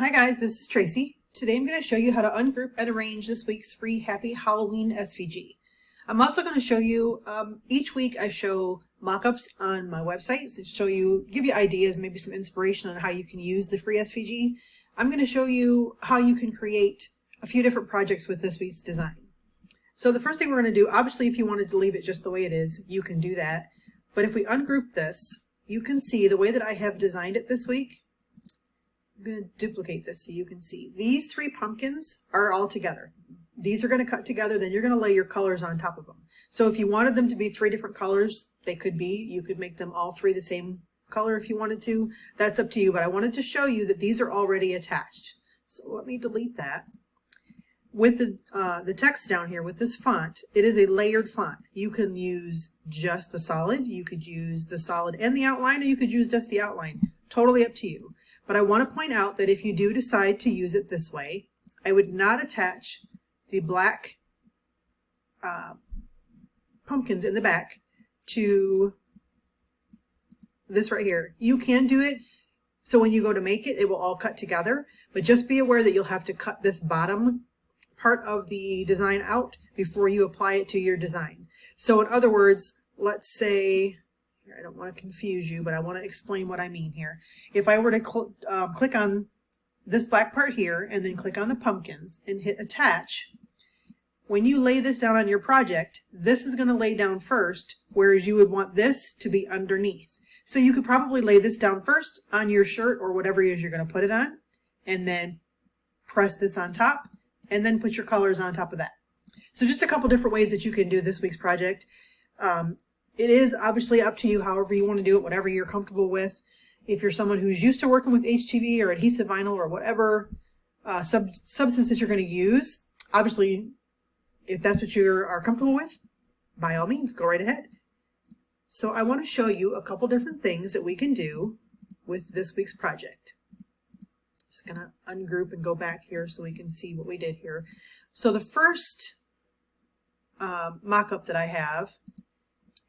Hi guys, this is Tracy. Today I'm going to show you how to ungroup and arrange this week's free Happy Halloween SVG. I'm also going to show you, each week I show mock-ups on my website to give you ideas, maybe some inspiration on how you can use the free SVG. I'm going to show you how you can create a few different projects with this week's design. So the first thing we're going to do, obviously if you wanted to leave it just the way it is, you can do that. But if we ungroup this, you can see the way that I have designed it this week. I'm going to duplicate this so you can see. These three pumpkins are all together. These are going to cut together, then you're going to lay your colors on top of them. So if you wanted them to be three different colors, they could be. You could make them all three the same color if you wanted to. That's up to you, but I wanted to show you that these are already attached. So let me delete that. With the text down here, with this font, it is a layered font. You can use just the solid, you could use the solid and the outline, or you could use just the outline. Totally up to you. But I want to point out that if you do decide to use it this way, I would not attach the black pumpkins in the back to this right here. You can do it so when you go to make it, it will all cut together, but just be aware that you'll have to cut this bottom part of the design out before you apply it to your design. So in other words, let's say, here, I don't want to confuse you, but I want to explain what I mean here. If I were to click on this black part here and then click on the pumpkins and hit attach, when you lay this down on your project, this is going to lay down first, whereas you would want this to be underneath. So you could probably lay this down first on your shirt or whatever it is you're going to put it on, and then press this on top, and then put your colors on top of that. So just a couple different ways that you can do this week's project. It is obviously up to you, however you want to do it, whatever you're comfortable with. If you're someone who's used to working with HTV or adhesive vinyl or whatever substance that you're going to use, obviously, if that's what you are comfortable with, by all means, go right ahead. So I want to show you a couple different things that we can do with this week's project. Just going to ungroup and go back here so we can see what we did here. So the first mock-up that I have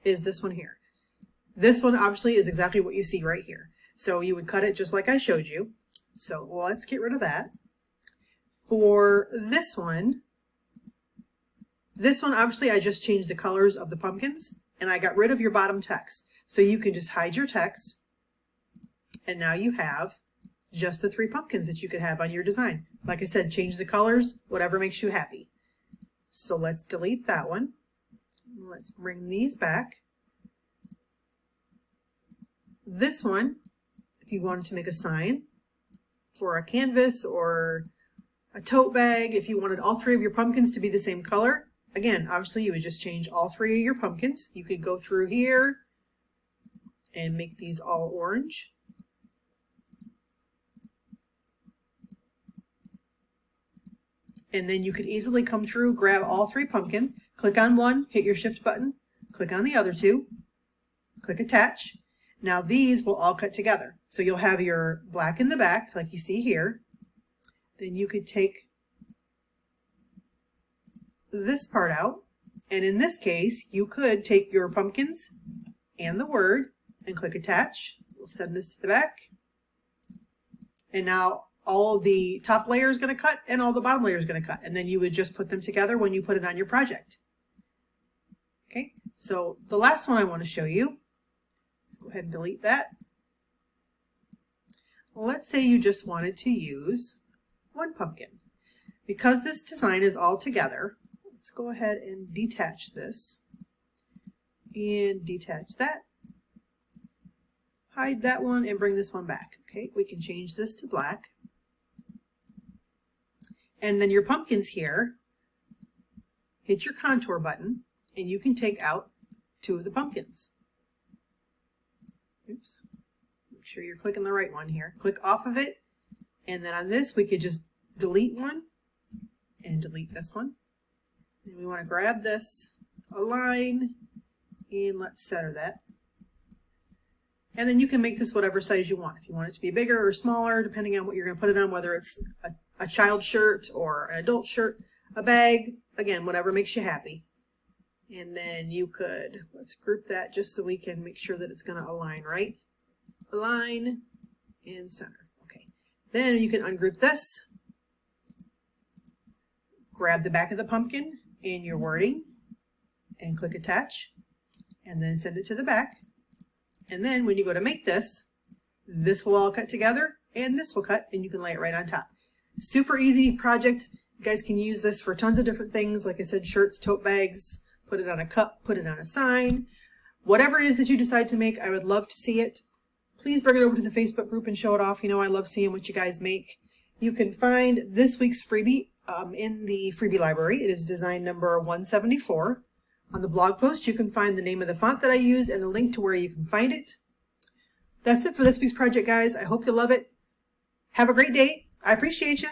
is this one here. This one obviously is exactly what you see right here. So you would cut it just like I showed you. So let's get rid of that. For this one obviously I just changed the colors of the pumpkins and I got rid of your bottom text. So you can just hide your text and now you have just the three pumpkins that you could have on your design. Like I said, change the colors, whatever makes you happy. So let's delete that one. Let's bring these back. This one, if you wanted to make a sign for a canvas or a tote bag, if you wanted all three of your pumpkins to be the same color, again, obviously you would just change all three of your pumpkins. You could go through here and make these all orange. And then you could easily come through, grab all three pumpkins, click on one, hit your shift button, click on the other two, click attach. Now these will all cut together. So you'll have your black in the back, like you see here. Then you could take this part out. And in this case, you could take your pumpkins and the word and click attach. We'll send this to the back. And now all the top layer is going to cut and all the bottom layer is going to cut. And then you would just put them together when you put it on your project. Okay, so the last one I want to show you, let's go ahead and delete that. Let's say you just wanted to use one pumpkin. Because this design is all together, let's go ahead and detach this and detach that. Hide that one and bring this one back. Okay, we can change this to black. And then your pumpkins here, hit your contour button and you can take out two of the pumpkins. Oops, make sure you're clicking the right one here. Click off of it, and then on this we could just delete one and delete this one. And we want to grab this, align, and let's center that. And then you can make this whatever size you want. If you want it to be bigger or smaller, depending on what you're going to put it on, whether it's a child shirt or an adult shirt, a bag, again, whatever makes you happy. And then you could, let's group that just so we can make sure that it's going to align right. Align and center. Okay. Then you can ungroup this, grab the back of the pumpkin in your wording and click attach, and then send it to the back. And then when you go to make this, this will all cut together and this will cut, and you can lay it right on top. Super easy project. You guys can use this for tons of different things. Like I said, shirts, tote bags, put it on a cup, put it on a sign. Whatever it is that you decide to make, I would love to see it. Please bring it over to the Facebook group and show it off. You know I love seeing what you guys make. You can find this week's freebie in the Freebie Library. It is design number 174. On the blog post, you can find the name of the font that I use and the link to where you can find it. That's it for this week's project, guys. I hope you love it. Have a great day. I appreciate you.